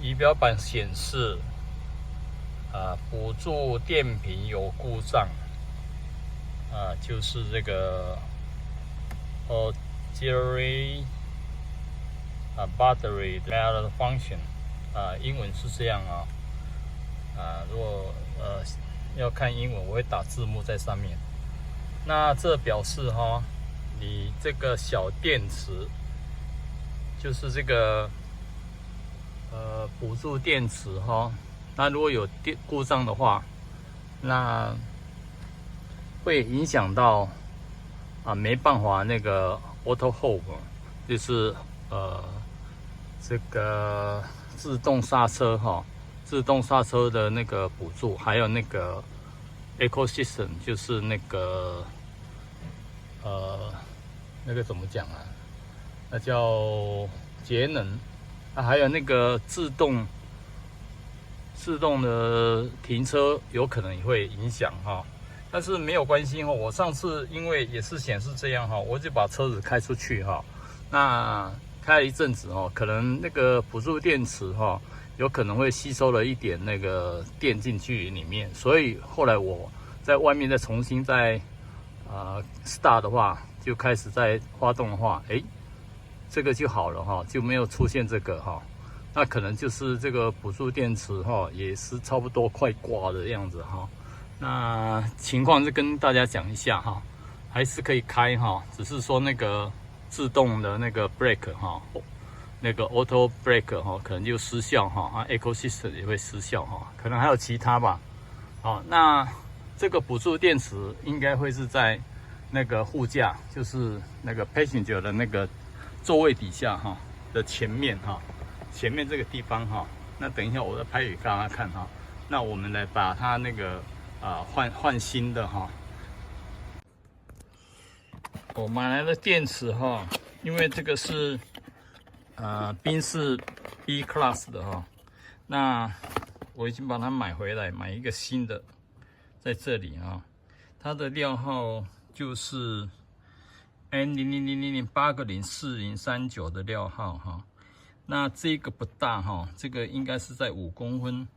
仪表板显示，补助电瓶有故障，就是这个auxiliary battery malfunction，英文是这样如果要看英文，我会打字幕在上面。那这表示你这个小电池，就是这个补助电池那如果有故障的话，那会影响到没办法那个 auto hold， 就是这个自动刹车自动刹车的那个补助，还有那个 ecosystem， 就是那个那个怎么讲那叫节能还有那个自动的停车有可能也会影响但是没有关系我上次因为也是显示这样我就把车子开出去那开了一阵子可能那个补助电池有可能会吸收了一点那个电进去里面，所以后来我在外面再重新start 的话，就开始再发动的话，这个就好了就没有出现这个那可能就是这个补助电池也是差不多快挂的样子那情况就跟大家讲一下还是可以开只是说那个自动的那个 brake 那个 auto brake 可能就失效ecosystem 也会失效可能还有其他吧那这个补助电池应该会是在那个护驾，就是那个 passenger 的那个座位底下的前面前面这个地方那等一下我再拍给大家看那我们来把它那个换新的我买来的电池因为这个是宾士 B Class 的那我已经把它买回来，买一个新的在这里它的料号就是N0000804039的料号那这个不大这个应该是在5公分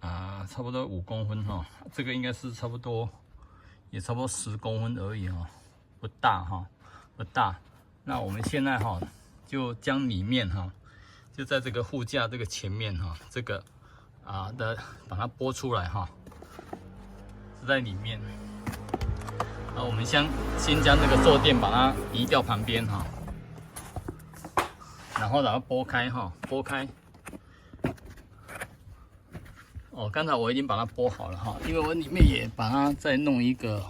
差不多5公分这个应该是差不多也差不多10公分而已不大不大。那我们现在就将里面就在这个护架这个前面这个把它拨出来是在里面。那我们先将这个坐垫把它移掉旁边然后把它拨开拨开。刚才我已经把它拨好了因为我里面也把它再弄一个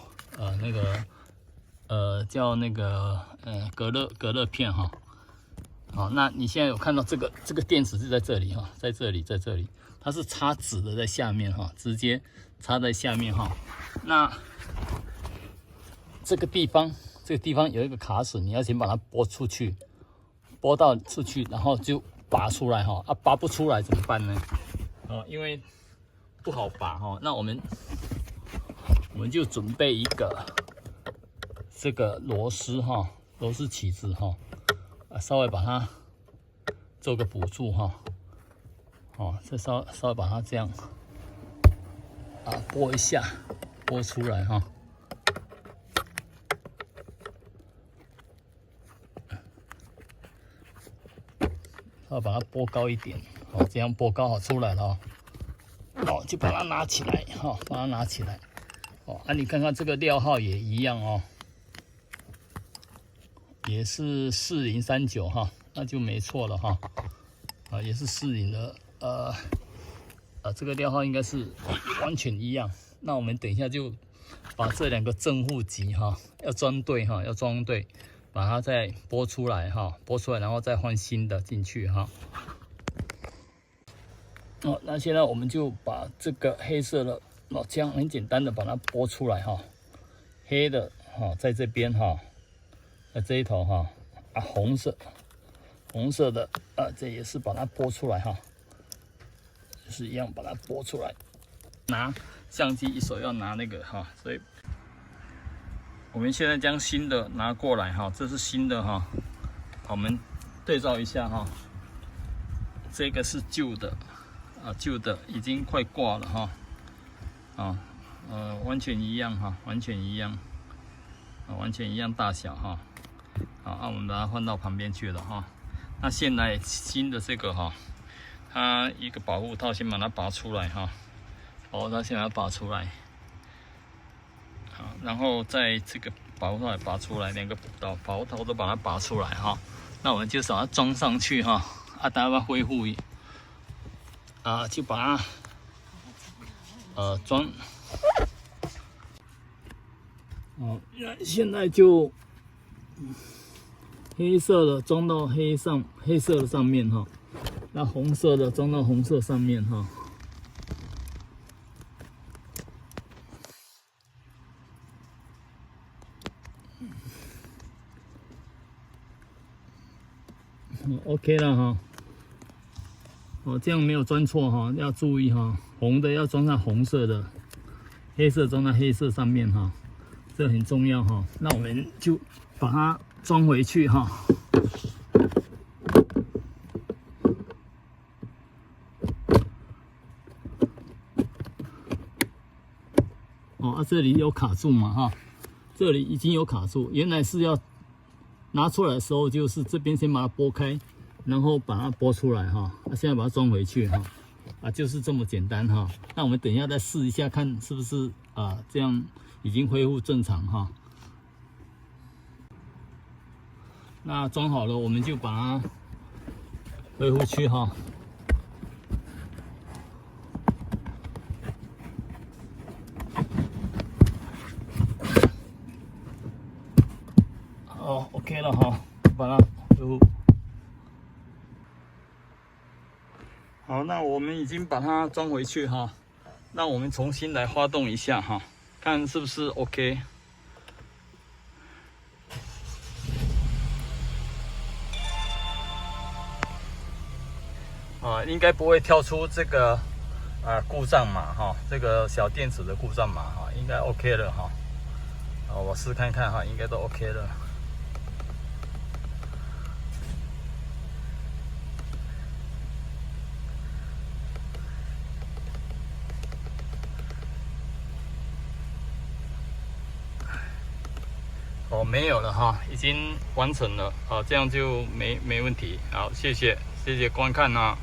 那个叫那个隔热片那你现在有看到这个电池是在这里在这里，它是插纸的在下面直接插在下面那这个地方有一个卡榫，你要先把它拨出去，拨到出去，然后就拔出来拔不出来怎么办呢？因为不好拔那我们就准备一个这个螺丝起子稍微把它做个补助再稍微把它这样拨一下，拨出来稍微把它拨高一点这样拨高出来了就把它拿起来把它拿起来你看看这个料号也一样也是4039那就没错了也是40的这个料号应该是完全一样。那我们等一下就把这两个正负极要装对把它再拨出来拨出来，然后再换新的进去那现在我们就把这个黑色的这样很简单的把它拨出来黑的在这边在这一头红色的这也是把它拨出来就是一样把它拨出来。拿相机一手要拿那个所以我们现在将新的拿过来这是新的我们对照一下这个是旧的，旧的已经快挂了哈，完全一样哈，完全一样，完全一样大小哈。好，我们把它换到旁边去了哈。那现在新的这个哈，它一个保护套先把它拔出来哈。它先把它拔出来。好，然后在这个保护套也拔出来，两个保护套都把它拔出来哈。那我们就把它装上去哈。等下恢复就把它装。现在就黑色的装到黑色的上面哈，那红色的装到红色上面哈。OK 了哈。这样没有钻错哈，要注意哈，红的要装在红色的，黑色装在黑色上面哈，这很重要哈。那我们就把它装回去哈。这里有卡住嘛哈，这里已经有卡住，原来是要拿出来的时候，就是这边先把它拨开。然后把它拨出来哈，现在把它装回去哈，就是这么简单哈。那我们等一下再试一下，看是不是这样已经恢复正常哈。那装好了，我们就把它恢复去哈。OK 了哈，把它恢复。好，那我们已经把它装回去哈，那我们重新来发动一下哈，看是不是 OK。应该不会跳出这个故障码哈，这个小电子的故障码哈，应该 OK 了哈。我试看看哈，应该都 OK 了。没有了哈，已经完成了，这样就没问题。好，谢谢观看啊。